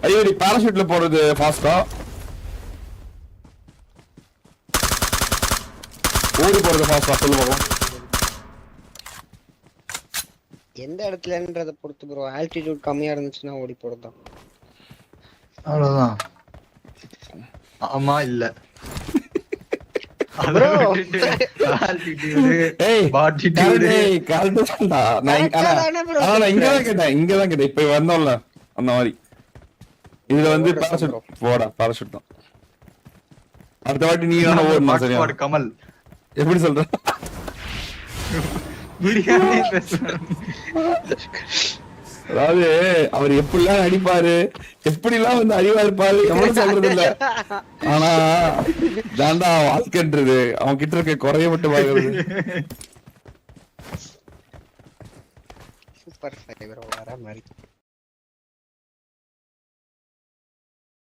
ஐயோ நீ பாராசூட்ல போறது ஃபாஸ்டா ஓடி போறது ஃபாஸ்டா சொல்லு பாக்கலாம். எந்த இடத்துலன்றத பொறுத்து ப்ரோ. ஆல்டிடியூட் கம்மியா இருந்துச்சுன்னா ஓடி போறதுதான். அவ்வளவுதான். ஆமா இல்ல ப்ரோ இங்கதான் கேட்டேன் இப்ப வந்தோம்ல அந்த மாதிரி. இதுல வந்து பாராசூட் போடா பாராசூட் தான். அடுத்த வாட்டி நீ தானே ஓடணும். சரியா கமல் எப்படி சொல்ற? அதாவது அவர் எப்படிலாம் அடிப்பாரு எப்படிலாம் வந்து அறிவா இருப்பாரு எவ்வளவு சொல்றது இல்ல. ஆனா தாண்டா வாழ்க்கைன்றது அவன் கிட்ட இருக்க குறைய மட்டும் பாக்குறது. சூப்பர் ஃபைவ் ப்ரோ வர மாதிரி.